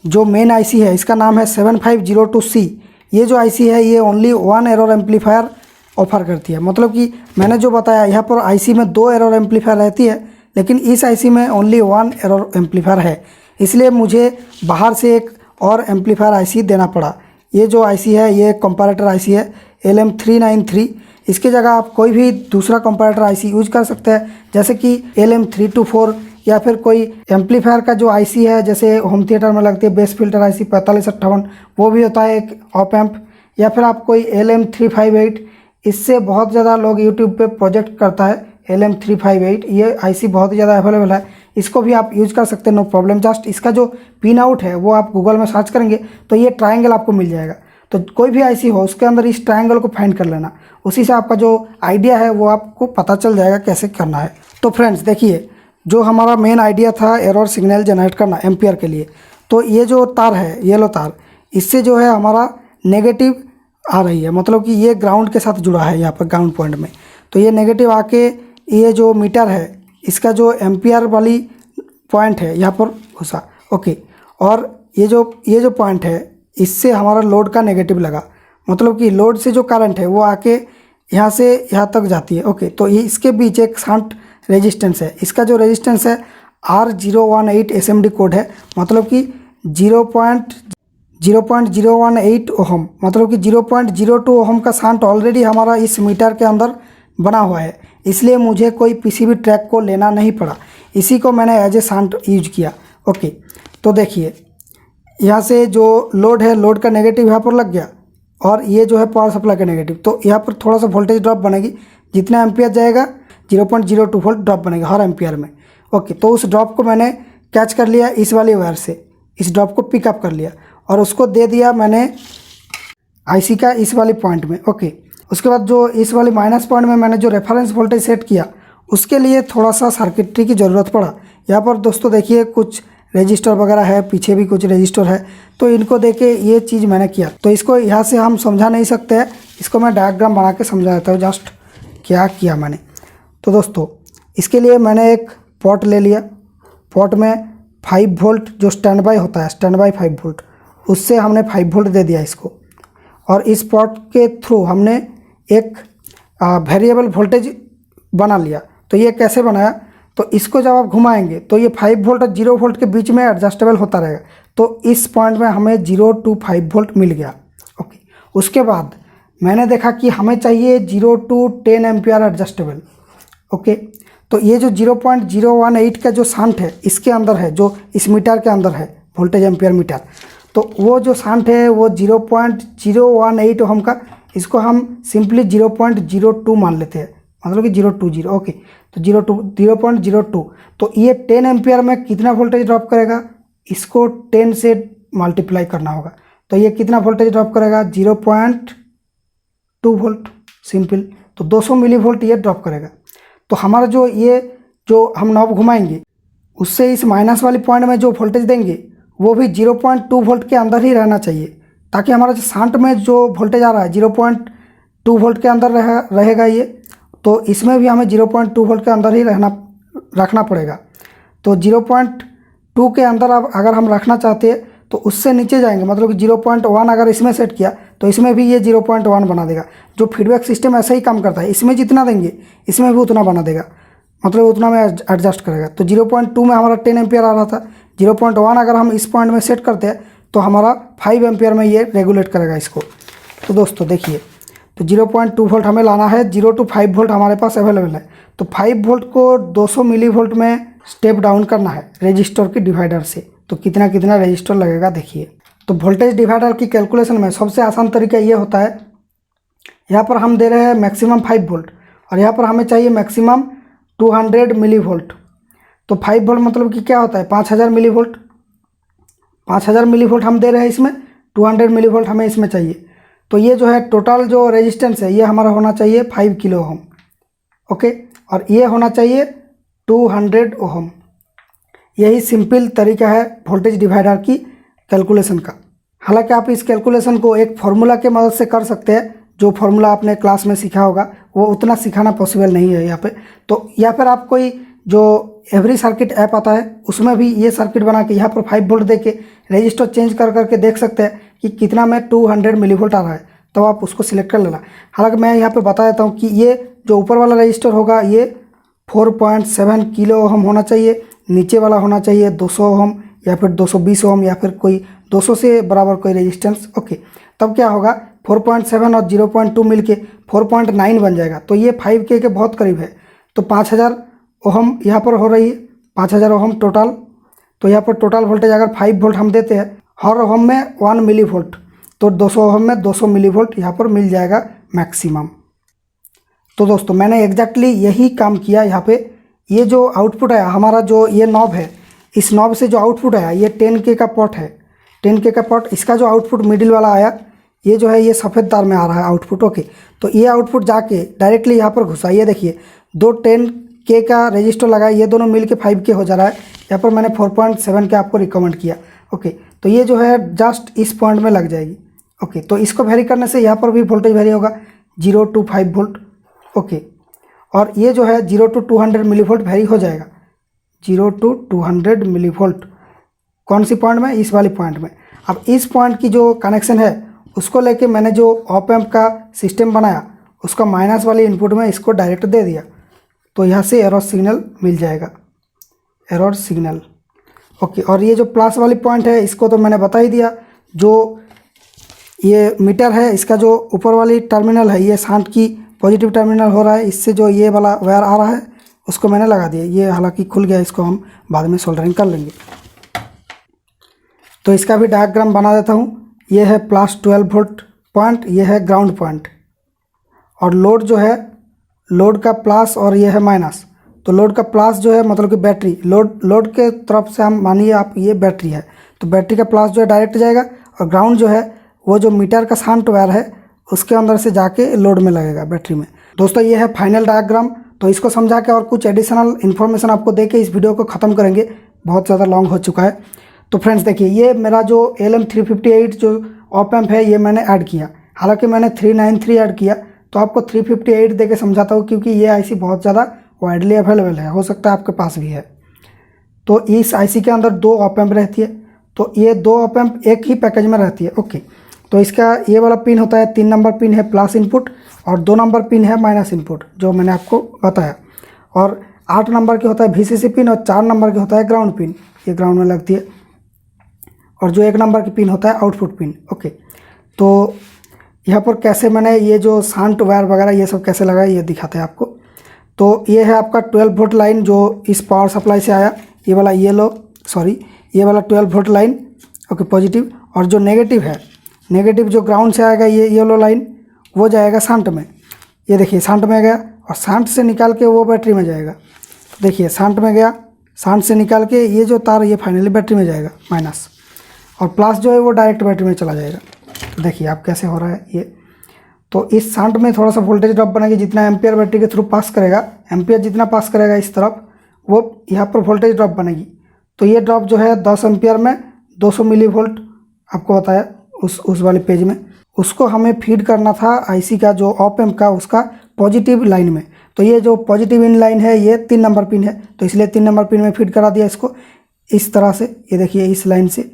जो मेन आईसी है इसका नाम है 7502C। ये जो आईसी है ये ओनली 1 एरर एम्पलीफायर ऑफर करती है। मतलब कि मैंने जो बताया यहाँ पर आईसी में 2 एरर एम्पलीफायर रहती है, लेकिन इस आईसी में ओनली 1 एरर एम्पलीफायर है, इसलिए मुझे बाहर से एक और एम्पलीफायर आईसी देना पड़ा। ये जो आईसी है ये कंपैरेटर आईसी है LM393। इसकी जगह आप कोई भी दूसरा कंपैरेटर आईसी यूज कर सकते हैं, जैसे कि LM324 या फिर कोई एम्पलीफायर का जो आईसी है जैसे होम थिएटर में लगती है बेस फिल्टर आईसी 4558, वो भी होता है एक ऑप एम्प। या फिर आप कोई LM358, इससे बहुत ज़्यादा लोग यूट्यूब पे प्रोजेक्ट करता है LM358, ये आईसी बहुत ही ज़्यादा अवेलेबल है, इसको भी आप यूज़ कर सकते हैं, नो प्रॉब्लम। जस्ट इसका जो पिन आउट है वो आप गूगल में सर्च करेंगे तो ये ट्रायंगल आपको मिल जाएगा। तो कोई भी आईसी हो उसके अंदर इस ट्रायंगल को फाइंड कर लेना, उसी से आपका जो आइडिया है वो आपको पता चल जाएगा कैसे करना है। तो फ्रेंड्स देखिए, जो हमारा मेन आइडिया था एरर सिग्नल जनरेट करना एम्पियर के लिए, तो ये जो तार है येलो तार, इससे जो है हमारा नेगेटिव आ रही है, मतलब कि ये ग्राउंड के साथ जुड़ा है यहाँ पर ग्राउंड पॉइंट में। तो ये नेगेटिव आके ये जो मीटर है इसका जो एम्पियर वाली पॉइंट है यहाँ पर घुसा, ओके। और ये जो पॉइंट है इससे हमारा लोड का नेगेटिव लगा, मतलब कि लोड से जो करंट है वो आके यहाँ से यहाँ तक जाती है, ओके। तो ये इसके बीच एक शंट रेजिस्टेंस है, इसका जो रेजिस्टेंस है R018 SMD कोड है, मतलब कि 0.018 ओहम, मतलब कि 0.02 ओहम का शंट ऑलरेडी हमारा इस मीटर के अंदर बना हुआ है, इसलिए मुझे कोई पीसीबी ट्रैक को लेना नहीं पड़ा, इसी को मैंने एज ए शंट यूज किया, ओके। तो देखिए यहाँ से जो लोड है, लोड का नेगेटिव यहाँ पर लग गया और ये जो है पावर सप्लाई का नेगेटिव, तो यहाँ पर थोड़ा सा वोल्टेज ड्रॉप बनेगी, जितना एम्पियर जाएगा 0.02 वोल्ट ड्रॉप बनेगा हर एम्पियर में, ओके। तो उस ड्रॉप को मैंने कैच कर लिया इस वाली वायर से, इस ड्रॉप को पिकअप कर लिया और उसको दे दिया मैंने आईसी का इस वाली पॉइंट में, ओके। उसके बाद जो इस वाली माइनस पॉइंट में मैंने जो रेफरेंस वोल्टेज सेट किया उसके लिए थोड़ा सा सर्किटरी की ज़रूरत पड़ा। यहाँ पर दोस्तों देखिए कुछ रजिस्टर वगैरह है, पीछे भी कुछ रजिस्टर है, तो इनको देके ये चीज़ मैंने किया। तो इसको यहाँ से हम समझा नहीं सकते हैं, इसको मैं डायग्राम बना के समझा देता हूँ जस्ट क्या किया मैंने। तो दोस्तों इसके लिए मैंने एक पॉट ले लिया, पॉट में 5 वोल्ट जो स्टैंड बाई होता है, स्टैंड बाई 5 वोल्ट, उससे हमने 5 वोल्ट दे दिया इसको। और इस पोर्ट के थ्रू हमने एक वेरिएबल वोल्टेज बना लिया। तो ये कैसे बनाया, तो इसको जब आप घुमाएंगे तो ये 5 वोल्ट और 0 वोल्ट के बीच में एडजस्टेबल होता रहेगा। तो इस पॉइंट में हमें 0 to 5 वोल्ट मिल गया। ओके, उसके बाद मैंने देखा कि हमें चाहिए 0 to 10 एम्पियर एडजस्टेबल। ओके, तो ये जो 0.018 का जो शांट है इसके अंदर है, जो इस मीटर के अंदर है वोल्टेज एम्पियर मीटर, तो वो जो शांट है वो 0.018 ओम का, इसको हम सिंपली 0.02 मान लेते हैं, मतलब कि 020। ओके, तो 0.02, तो ये 10 एम्पियर में कितना वोल्टेज ड्रॉप करेगा, इसको 10 से मल्टीप्लाई करना होगा। तो ये कितना वोल्टेज ड्रॉप करेगा, 0.2 वोल्ट, सिंपल। तो 200 मिली वोल्ट ये ड्रॉप करेगा। तो हमारा जो हम नॉब घुमाएंगे उससे इस माइनस वाली पॉइंट में जो वोल्टेज देंगे वो भी 0.2 वोल्ट के अंदर ही रहना चाहिए, ताकि हमारा जो शांट में जो वोल्टेज आ रहा है 0.2 वोल्ट के अंदर रहेगा ये, तो इसमें भी हमें 0.2 वोल्ट के अंदर ही रखना पड़ेगा। तो 0.2 के अंदर अब अगर हम रखना चाहते हैं तो उससे नीचे जाएंगे, मतलब कि 0.1 अगर इसमें सेट किया तो इसमें भी ये 0.1 बना देगा। जो फीडबैक सिस्टम ऐसा ही काम करता है, इसमें जितना देंगे इसमें भी उतना बना देगा, मतलब उतना में एडजस्ट करेगा। तो 0.2 में हमारा 10 एम्पियर आ रहा था, 0.1 अगर हम इस पॉइंट में सेट करते हैं तो हमारा 5 एम्पियर में ये रेगुलेट करेगा इसको। तो दोस्तों देखिए, तो 0.2 वोल्ट हमें लाना है, 0 to 5 वोल्ट हमारे पास अवेलेबल है। तो 5 वोल्ट को 200 मिली वोल्ट में स्टेप डाउन करना है रेजिस्टर की डिवाइडर से। तो कितना कितना रेजिस्टर लगेगा देखिए। तो वोल्टेज डिवाइडर की कैलकुलेशन में सबसे आसान तरीका ये होता है, यहाँ पर हम दे रहे हैं मैक्सिमम 5 वोल्ट और यहाँ पर हमें चाहिए मैक्सिमम 200 मिली वोल्ट। तो 5 वोल्ट मतलब कि क्या होता है, 5000 मिली वोल्ट। 5000 मिली वोल्ट हम दे रहे हैं इसमें, 200 मिली वोल्ट हमें इसमें चाहिए। तो ये जो है टोटल जो रेजिस्टेंस है ये हमारा होना चाहिए 5 किलो ओम। ओके, और ये होना चाहिए 200 ओम। यही सिंपल तरीका है वोल्टेज डिवाइडर की कैलकुलेशन का। हालांकि आप इस कैलकुलेशन को एक फार्मूला के मदद से कर सकते हैं, जो फार्मूला आपने क्लास में सीखा होगा वो उतना सिखाना पॉसिबल नहीं है यहाँ पे। तो या फिर आप कोई जो एवरी सर्किट ऐप आता है उसमें भी ये सर्किट बना के यहाँ पर 5 वोल्ट दे के रजिस्टर चेंज कर करके देख सकते हैं कि कितना में 200 मिली वोल्ट आ रहा है, तो आप उसको सिलेक्ट कर लेना। हालांकि मैं यहाँ पे बता देता हूँ कि ये जो ऊपर वाला रजिस्टर होगा ये 4.7 किलो ओम होना चाहिए, नीचे वाला होना चाहिए 200 ओम या फिर 220 ओम या फिर कोई 200 से बराबर कोई रेजिस्टेंस। ओके, तब क्या होगा 4.7 और 0.2 मिल के 4.9 बन जाएगा। तो ये 5K के बहुत करीब है। तो 5000 ओम यहाँ पर हो रही है, 5000 ओम टोटल। तो यहाँ पर टोटल वोल्टेज अगर 5 वोल्ट हम देते हैं, हर ओम में 1 मिली वोल्ट, तो 200 ओम में 200 मिली वोल्ट यहाँ पर मिल जाएगा मैक्सिमम। तो दोस्तों मैंने एग्जैक्टली यही काम किया यहाँ पे। ये जो आउटपुट आया हमारा, जो ये नॉब है, इस नॉब से जो आउटपुट आया ये 10K का पॉट है, 10K का पॉट। इसका जो आउटपुट मिडिल वाला आया ये जो है ये सफ़ेद तार में आ रहा है आउटपुट। ओके, तो ये आउटपुट जाके डायरेक्टली यहाँ पर घुसा। ये देखिए, दो 10K का रजिस्टर लगा है, ये दोनों मिल के 5K हो जा रहा है। यहाँ पर मैंने 4.7 के आपको रिकमेंड किया। ओके, तो ये जो है जस्ट इस पॉइंट में लग जाएगी। ओके, तो इसको वेरी करने से यहाँ पर भी वोल्टेज वेरी होगा 0 to 5 वोल्ट। ओके, और ये जो है 0 to 200 मिली वोल्ट वेरी हो जाएगा, 0 to 200 मिली वोल्ट। कौन सी पॉइंट में, इस वाली पॉइंट में। अब इस पॉइंट की जो कनेक्शन है उसको लेके मैंने जो ऑप एम्प का सिस्टम बनाया उसका माइनस वाली इनपुट में इसको डायरेक्ट दे दिया। तो यहाँ से एरर सिग्नल मिल जाएगा, एरर सिग्नल। ओके, और ये जो प्लस वाली पॉइंट है इसको तो मैंने बता ही दिया। जो ये मीटर है इसका जो ऊपर वाली टर्मिनल है ये शांट की पॉजिटिव टर्मिनल हो रहा है, इससे जो ये वाला वायर आ रहा है उसको मैंने लगा दिया। ये हालांकि खुल गया, इसको हम बाद में सोल्डरिंग कर लेंगे। तो इसका भी डायग्राम बना देता हूँ। ये है +12 वोल्ट पॉइंट, ये है ग्राउंड पॉइंट, और लोड जो है, लोड का प्लस और ये है माइनस। तो लोड का प्लस जो है मतलब कि बैटरी, लोड के तरफ से हम मानिए आप ये बैटरी है, तो बैटरी का प्लस जो है डायरेक्ट जाएगा, और ग्राउंड जो है वो जो मीटर का शांट वायर है उसके अंदर से जाके लोड में लगेगा, बैटरी में। दोस्तों ये है फाइनल डायग्राम। तो इसको समझा के और कुछ एडिशनल इन्फॉर्मेशन आपको दे के इस वीडियो को ख़त्म करेंगे, बहुत ज़्यादा लॉन्ग हो चुका है। तो फ्रेंड्स देखिए, ये मेरा जो LM358 जो ऑप एम्प है ये मैंने ऐड किया। हालांकि मैंने 393 ऐड किया, तो आपको 358 देके समझाता हूँ क्योंकि ये आईसी बहुत ज़्यादा वाइडली अवेलेबल है, हो सकता है आपके पास भी है। तो इस आईसी के अंदर 2 ऑप एम्प रहती है, तो ये 2 ऑप एम्प एक ही पैकेज में रहती है। ओके, तो इसका ये वाला पिन होता है 3 नंबर पिन है प्लस इनपुट और 2 नंबर पिन है माइनस इनपुट, जो मैंने आपको बताया। और 8 नंबर के होता है वीसीसी पिन और 4 नंबर के होता है ग्राउंड पिन, ये ग्राउंड में लगती है। और जो 1 नंबर की पिन होता है आउटपुट पिन। ओके, तो यहाँ पर कैसे मैंने ये जो शांत वायर वगैरह ये सब कैसे लगाया ये दिखाते हैं आपको। तो ये है आपका 12 वोल्ट लाइन जो इस पावर सप्लाई से आया, ये वाला ये वाला 12 वोल्ट लाइन। Okay, positive. और जो नेगेटिव है, नेगेटिव जो ग्राउंड से आएगा ये येलो लाइन, वो जाएगा शांत में। ये देखिए शांत में गया और शांत से निकाल के वो बैटरी में जाएगा। तो देखिए शांत में गया, शांत से निकाल के ये जो तार ये फाइनली बैटरी में जाएगा माइनस, और प्लस जो है वो डायरेक्ट बैटरी में चला जाएगा। तो देखिए आप कैसे हो रहा है ये। तो इस शांत में थोड़ा सा वोल्टेज ड्रॉप बनेगी, जितना एम्पियर बैटरी के थ्रू पास करेगा, एम्पियर जितना पास करेगा इस तरफ, वो यहाँ पर वोल्टेज ड्रॉप बनेगी। तो ये ड्रॉप जो है 10 एम्पियर में 200 मिली वोल्ट आपको बताया उस वाले पेज में, उसको हमें फीड करना था आईसी का जो ऑप एम्प का उसका पॉजिटिव लाइन में। तो ये जो पॉजिटिव इन लाइन है ये 3 नंबर पिन है, तो इसलिए 3 नंबर पिन में फीड करा दिया इसको इस तरह से, ये देखिए इस लाइन से।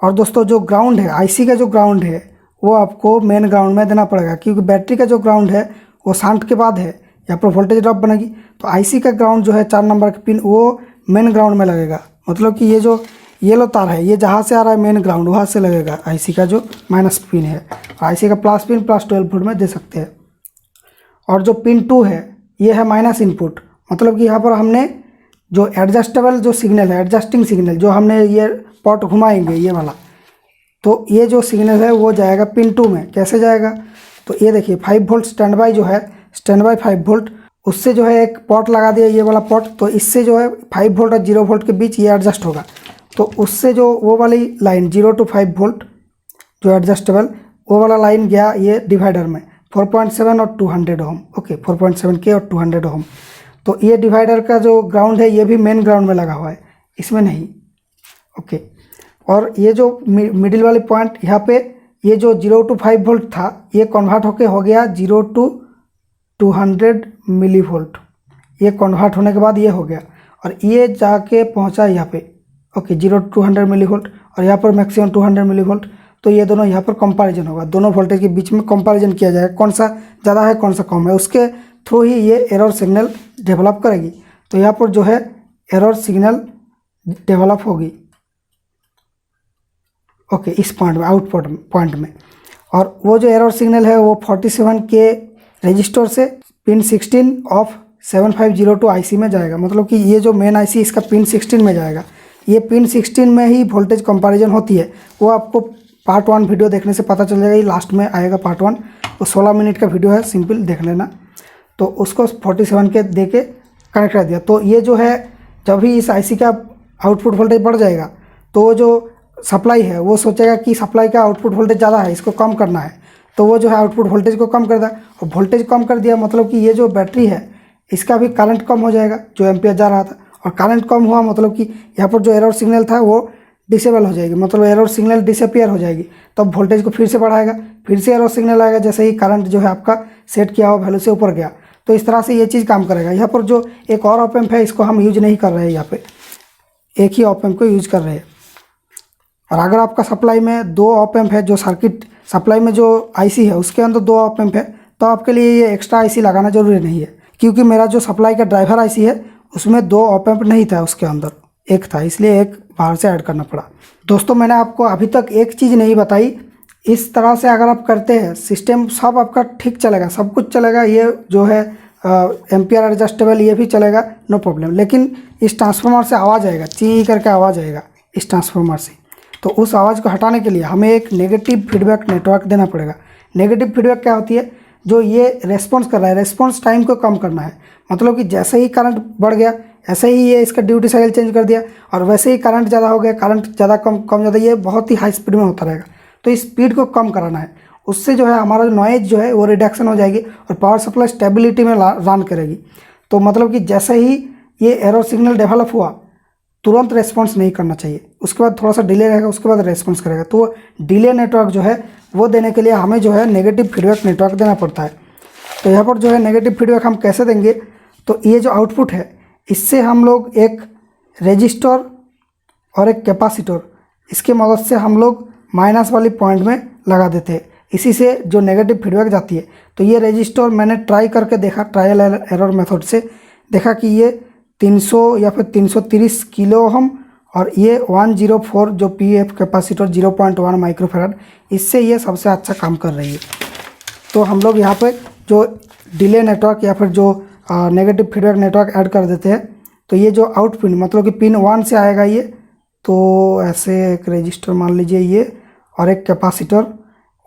और दोस्तों जो ग्राउंड है, आईसी का जो ग्राउंड है वो आपको मेन ग्राउंड में देना पड़ेगा, क्योंकि बैटरी का जो ग्राउंड है वो शांत के बाद है, यहाँ पर वोल्टेज ड्रॉप बनेगी। तो आईसी का ग्राउंड जो है 4 नंबर का पिन वो मेन ग्राउंड में लगेगा, मतलब कि ये जो येलो तार है ये जहाँ से आ रहा है मेन ग्राउंड वहाँ से लगेगा आईसी का जो माइनस पिन है। आईसी का प्लस पिन प्लस 12 वोल्ट में दे सकते हैं। और जो पिन 2 है ये है माइनस इनपुट, मतलब कि यहाँ पर हमने जो एडजस्टेबल जो सिग्नल है, एडजस्टिंग सिग्नल जो हमने ये पॉट घुमाएंगे ये वाला, तो ये जो सिग्नल है वो जाएगा पिन 2 में। कैसे जाएगा, तो ये देखिए 5 वोल्ट स्टैंड बाई जो है, स्टैंड बाई 5 वोल्ट, उससे जो है एक पॉट लगा दिया ये वाला पॉट, तो इससे जो है 5 वोल्ट और 0 वोल्ट के बीच ये एडजस्ट होगा। तो उससे जो वो वाली लाइन 0 to 5 वोल्ट जो एडजस्टेबल वो वाला लाइन गया ये डिवाइडर में 4.7 और 200 ओम। ओके, 4.7 के और 200 ओम। तो ये डिवाइडर का जो ग्राउंड है ये भी मेन ग्राउंड में लगा हुआ है, इसमें नहीं। ओके, और ये जो मिडिल वाली पॉइंट यहाँ पे ये जो 0 to 5 वोल्ट था ये कन्वर्ट होके हो गया 0 to 200 मिली वोल्ट। ये कन्वर्ट होने के बाद ये हो गया और ये जाके पहुँचा यहाँ पे। ओके, 0 to 200 मिली वोल्ट और यहाँ पर मैक्सिमम 200 मिली वोल्ट। तो ये दोनों यहाँ पर कंपैरिजन होगा, दोनों वोल्टेज के बीच में कंपैरिजन किया जाएगा, कौन सा ज़्यादा है कौन सा कम है, उसके थ्रू ही ये एरर सिग्नल डेवलप करेगी। तो यहाँ पर जो है एरर सिग्नल डेवलप होगी। ओके, इस पॉइंट में, आउटपुट पॉइंट में। और वो जो एरर सिग्नल है वो 47 के रजिस्टर से पिन 16 ऑफ 7502 आईसी में जाएगा, मतलब कि ये जो मेन आईसी इसका पिन 16 में जाएगा। ये पिन 16 में ही वोल्टेज कंपैरिजन होती है, वो आपको पार्ट 1 वीडियो देखने से पता चल जाएगा, ये लास्ट में आएगा पार्ट 1। वो 16 मिनट का वीडियो है, सिंपल देख लेना। तो उसको 47 के दे के कनेक्ट कर दिया। तो ये जो है जब भी इस आईसी का आउटपुट वोल्टेज बढ़ जाएगा तो वो जो सप्लाई है वो सोचेगा कि सप्लाई का आउटपुट वोल्टेज ज़्यादा है, इसको कम करना है, तो वो जो है आउटपुट वोल्टेज को कम कर दिया। और वोल्टेज कम कर दिया मतलब कि ये जो बैटरी है इसका भी करंट कम हो जाएगा, जो एम्पियर जा रहा था। और करंट कम हुआ मतलब कि यहाँ पर जो एरर सिग्नल था वो डिसेबल हो जाएगी, मतलब एरर सिग्नल डिसअपियर हो जाएगी। तब वोल्टेज को फिर से बढ़ाएगा, फिर से एरर सिग्नल आएगा, जैसे ही करंट जो है आपका सेट किया हुआ वैल्यू से ऊपर गया। तो इस तरह से ये चीज़ काम करेगा। यहाँ पर जो एक और ऑप एम्प है इसको हम यूज नहीं कर रहे हैं, यहाँ पे एक ही ऑप एम्प को यूज कर रहे हैं। और अगर आपका सप्लाई में 2 ऑप एम्प है, जो सर्किट सप्लाई में जो आईसी है उसके अंदर 2 ऑप एम्प है, तो आपके लिए ये एक्स्ट्रा आईसी लगाना जरूरी नहीं है, क्योंकि मेरा जो सप्लाई का ड्राइवर आईसी है उसमें 2 ऑप एम्प नहीं था, उसके अंदर एक था, इसलिए एक बाहर से ऐड करना पड़ा। दोस्तों मैंने आपको अभी तक एक चीज़ नहीं बताई, इस तरह से अगर आप करते हैं सिस्टम सब आपका ठीक चलेगा, सब कुछ चलेगा। ये जो है एम्पियर एडजस्टेबल ये भी चलेगा, नो प्रॉब्लम। लेकिन इस ट्रांसफार्मर से आवाज़ आएगा, ची करके आवाज़ आएगा इस ट्रांसफार्मर से, तो उस आवाज़ को हटाने के लिए हमें एक नेगेटिव फीडबैक नेटवर्क देना पड़ेगा। नेगेटिव फीडबैक क्या होती है, जो ये रेस्पॉन्स कर रहा है, रेस्पॉन्स टाइम को कम करना है, मतलब कि जैसे ही करंट बढ़ गया ऐसे ही ये इसका ड्यूटी साइकिल चेंज कर दिया, और वैसे ही करंट ज़्यादा हो गया, करंट ज़्यादा कम ज़्यादा, ये बहुत ही हाई स्पीड में होता रहेगा। तो इस स्पीड को कम कराना है, उससे जो है हमारा नॉइज जो है वो रिडक्शन हो जाएगी और पावर सप्लाई स्टेबिलिटी में रन करेगी। तो मतलब कि जैसे ही ये एरर सिग्नल डेवलप हुआ तुरंत रेस्पॉन्स नहीं करना चाहिए, उसके बाद थोड़ा सा डिले रहेगा, उसके बाद रेस्पॉन्स करेगा। तो डिले नेटवर्क जो है वो देने के लिए हमें जो है नेगेटिव फीडबैक नेटवर्क देना पड़ता है। तो यहाँ पर जो है नेगेटिव फीडबैक हम कैसे देंगे, तो ये जो आउटपुट है इससे हम लोग एक रेजिस्टर और एक कैपेसिटर, इसके मदद से हम लोग माइनस वाली पॉइंट में लगा देते हैं। इसी से जो नेगेटिव फीडबैक जाती है। तो ये रेजिस्टर मैंने ट्राई करके देखा, ट्रायल एरर मेथड से देखा कि ये 300 या फिर 330 किलो ओम और ये 104 जो पीएफ कैपेसिटर 0.1 माइक्रोफैराड, इससे ये सबसे अच्छा काम कर रही है। तो हम लोग यहाँ पे जो डिले नेटवर्क या फिर जो नेगेटिव फीडबैक नेटवर्क ऐड कर देते हैं। तो ये जो आउट पिन मतलब कि पिन 1 से आएगा ये, तो ऐसे एक रजिस्टर मान लीजिए ये, और एक कैपेसिटर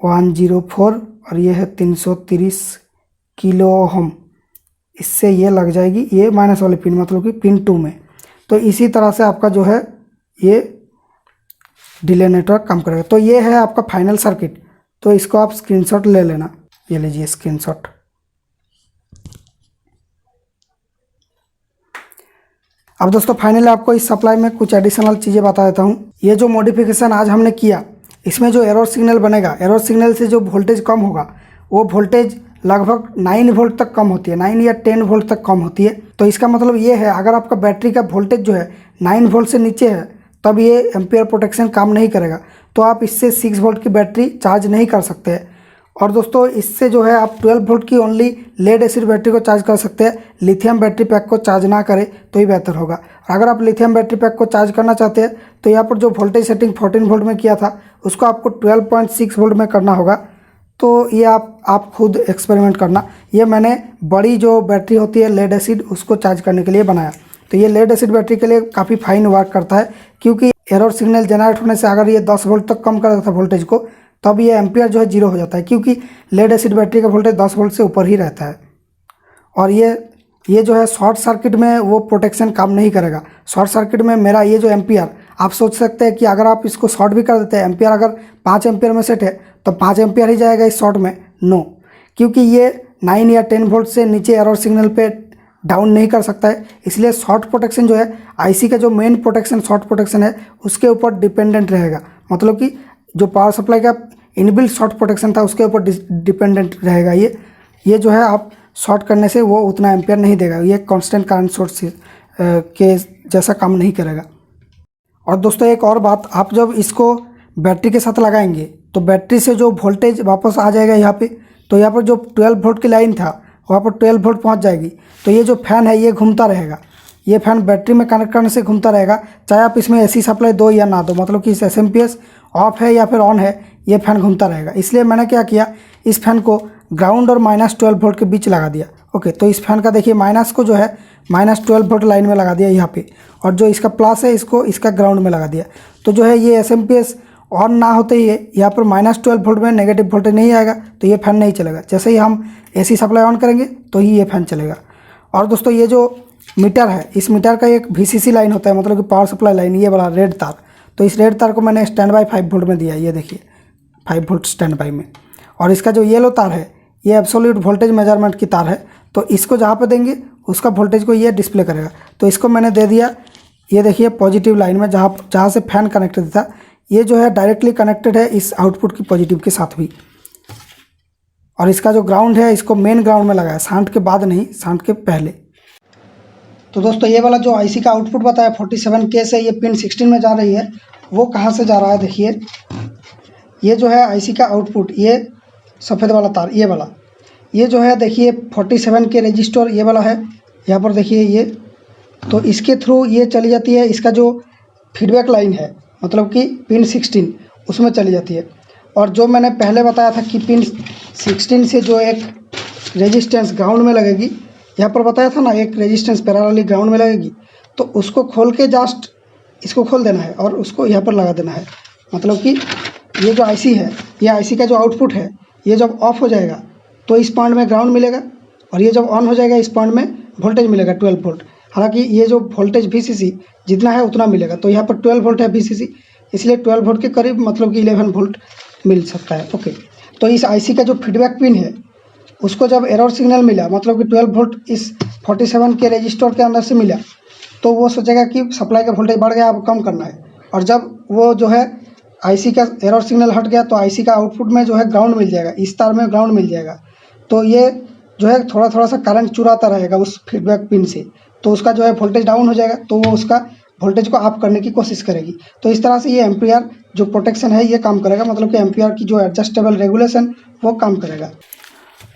104 और ये है 330 किलो ओम, इससे ये लग जाएगी ये माइनस वाली पिन मतलब कि पिन 2 में। तो इसी तरह से आपका जो है ये डिले नेटवर्क काम करेगा। तो ये है आपका फाइनल सर्किट। तो इसको आप स्क्रीनशॉट ले लेना, ये लीजिए स्क्रीनशॉट। अब दोस्तों फाइनली आपको इस सप्लाई में कुछ एडिशनल चीज़ें बता देता हूँ। ये जो मॉडिफिकेशन आज हमने किया, इसमें जो एरर सिग्नल बनेगा, एरर सिग्नल से जो वोल्टेज कम होगा वो वोल्टेज लगभग 9 वोल्ट तक कम होती है, 9 या 10 वोल्ट तक कम होती है। तो इसका मतलब ये है अगर आपका बैटरी का वोल्टेज जो है 9 वोल्ट से नीचे है तब ये एम्पियर प्रोटेक्शन काम नहीं करेगा। तो आप इससे 6 वोल्ट की बैटरी चार्ज नहीं कर सकते हैं। और दोस्तों इससे जो है आप 12 वोल्ट की ओनली लेड एसिड बैटरी को चार्ज कर सकते हैं। लिथियम बैटरी पैक को चार्ज ना करें तो ही बेहतर होगा। अगर आप लिथियम बैटरी पैक को चार्ज करना चाहते हैं तो यहाँ पर जो वोल्टेज सेटिंग 14 वोल्ट में किया था उसको आपको 12.6 वोल्ट में करना होगा। तो ये आप खुद एक्सपेरिमेंट करना। ये मैंने बड़ी जो बैटरी होती है लेड एसिड उसको चार्ज करने के लिए बनाया। तो ये लेड एसिड बैटरी के लिए काफ़ी फाइन वर्क करता है, क्योंकि एरर सिग्नल जनरेट होने से अगर ये 10 वोल्ट तक कम कर देता है वोल्टेज को, तब ये एम्पियर जो है 0 हो जाता है, क्योंकि लेड एसिड बैटरी का वोल्टेज 10 वोल्ट से ऊपर ही रहता है। और ये जो है शॉर्ट सर्किट में वो प्रोटेक्शन काम नहीं करेगा। शॉर्ट सर्किट में मेरा ये जो एम्पियर, आप सोच सकते हैं कि अगर आप इसको शॉर्ट भी कर देते हैं, एम्पियर अगर 5 एम्पियर में सेट है तो 5 एम्पियर ही जाएगा इस शॉर्ट में। नो, क्योंकि ये 9 या 10 वोल्ट से नीचे एरर सिग्नल पे डाउन नहीं कर सकता है। इसलिए शॉर्ट प्रोटेक्शन जो है आईसी का जो मेन प्रोटेक्शन शॉर्ट प्रोटेक्शन है उसके ऊपर डिपेंडेंट रहेगा। मतलब कि जो पावर सप्लाई का इनबिल्ट शॉर्ट प्रोटेक्शन था उसके ऊपर डिपेंडेंट रहेगा। ये जो है आप शॉर्ट करने से वो उतना एम्पियर नहीं देगा, ये कांस्टेंट करंट सोर्स के जैसा काम नहीं करेगा। और दोस्तों एक और बात, आप जब इसको बैटरी के साथ लगाएंगे तो बैटरी से जो वोल्टेज वापस आ जाएगा यहाँ पे, तो यहाँ पर जो 12 वोल्ट की लाइन था वहाँ पर 12 वोल्ट पहुँच जाएगी। तो ये जो फ़ैन है ये घूमता रहेगा, ये फ़ैन बैटरी में कनेक्ट करने से घूमता रहेगा, चाहे आप इसमें एसी सप्लाई दो या ना दो। मतलब कि इस SMPS ऑफ है या फिर ऑन है, ये फ़ैन घूमता रहेगा। इसलिए मैंने क्या किया, इस फैन को ग्राउंड और -12 वोल्ट के बीच लगा दिया। ओके, तो इस फैन का देखिए माइनस को जो है -12 वोल्ट लाइन में लगा दिया यहाँ पे, और जो इसका प्लस है इसको इसका ग्राउंड में लगा दिया। तो जो है ये SMPS ऑन ना होते ही यहाँ पर -12 वोल्ट में नेगेटिव वोल्टेज नहीं आएगा, तो ये फ़ैन नहीं चलेगा। जैसे ही हम एसी सप्लाई ऑन करेंगे तो ही ये फ़ैन चलेगा। और दोस्तों ये जो मीटर है, इस मीटर का एक VCC लाइन होता है, मतलब कि पावर सप्लाई लाइन, ये वाला रेड तार। तो इस रेड तार को मैंने स्टैंड बाई 5 वोल्ट में दिया, ये देखिए 5 वोल्ट स्टैंड बाई में। और इसका जो येलो तार है ये एब्सोल्यूट वोल्टेज मेजरमेंट की तार है। तो इसको जहाँ पे देंगे उसका वोल्टेज को ये डिस्प्ले करेगा। तो इसको मैंने दे दिया, ये देखिए पॉजिटिव लाइन में, जहाँ से फैन कनेक्टेड था। ये जो है डायरेक्टली कनेक्टेड है इस आउटपुट की पॉजिटिव के साथ भी। और इसका जो ग्राउंड है इसको मेन ग्राउंड में लगाया, शांत के बाद नहीं, शांत के पहले। तो दोस्तों ये वाला जो आईसी का आउटपुट बताया 47K से ये पिन 16 में जा रही है, वो कहाँ से जा रहा है देखिए। ये जो है आईसी का आउटपुट, ये सफ़ेद वाला तार, ये वाला, ये जो है देखिए 47K रजिस्टर ये वाला है, यहाँ पर देखिए ये। तो इसके थ्रू ये चली जाती है, इसका जो फीडबैक लाइन है मतलब कि पिन 16 उसमें चली जाती है। और जो मैंने पहले बताया था कि पिन 16 से जो एक रेजिस्टेंस ग्राउंड में लगेगी, यहाँ पर बताया था ना एक रेजिस्टेंस पैरेलली ग्राउंड में लगेगी, तो उसको खोल के जस्ट इसको खोल देना है और उसको यहाँ पर लगा देना है। मतलब कि ये जो आईसी है, ये आईसी का जो आउटपुट है, ये जब ऑफ हो जाएगा तो इस पॉइंट में ग्राउंड मिलेगा, और ये जब ऑन हो जाएगा इस पॉइंट में वोल्टेज मिलेगा 12 वोल्ट। हालांकि ये जो वोल्टेज VCC जितना है उतना मिलेगा। तो यहाँ पर 12 वोल्ट है VCC, इसलिए 12 वोल्ट के करीब मतलब कि 11 वोल्ट मिल सकता है। ओके, तो इस आईसी का जो फीडबैक पिन है उसको जब एरर सिग्नल मिला, मतलब कि 12 वोल्ट इस 47K रजिस्टर के अंदर से मिला, तो वो सोचेगा कि सप्लाई का वोल्टेज बढ़ गया, अब कम करना है। और जब वो जो है आईसी का एरर सिग्नल हट गया तो आईसी का आउटपुट में जो है ग्राउंड मिल जाएगा, इस तार में ग्राउंड मिल जाएगा। तो ये जो है थोड़ा थोड़ा सा करंट चुराता रहेगा उस फीडबैक पिन से, तो उसका जो है वोल्टेज डाउन हो जाएगा, तो वो उसका वोल्टेज को ऑफ करने की कोशिश करेगी। तो इस तरह से ये एम्पियर जो प्रोटेक्शन है ये काम करेगा, मतलब कि एम्पियर की जो एडजस्टेबल रेगुलेशन वो काम करेगा।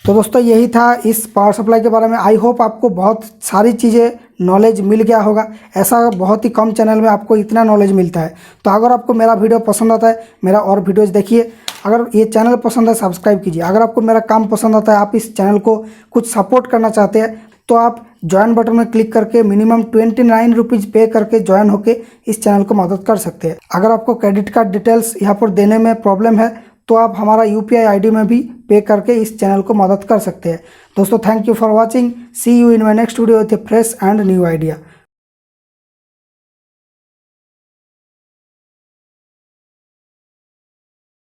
तो दोस्तों यही था इस पावर सप्लाई के बारे में। आई होप आपको बहुत सारी चीज़ें नॉलेज मिल गया होगा। ऐसा बहुत ही कम चैनल में आपको इतना नॉलेज मिलता है। तो अगर आपको मेरा वीडियो पसंद आता है, मेरा और वीडियोज़ देखिए। अगर ये चैनल पसंद है सब्सक्राइब कीजिए। अगर आपको मेरा काम पसंद आता है, आप इस चैनल को कुछ सपोर्ट करना चाहते हैं, तो आप ज्वाइन बटन में क्लिक करके मिनिमम 29 रुपीज़ पे करके ज्वाइन होके इस चैनल को मदद कर सकते हैं। अगर आपको क्रेडिट कार्ड डिटेल्स यहाँ पर देने में प्रॉब्लम है तो आप हमारा UPI ID में भी पे करके इस चैनल को मदद कर सकते हैं। दोस्तों thank you for watching. See you in my next video with a fresh and new idea.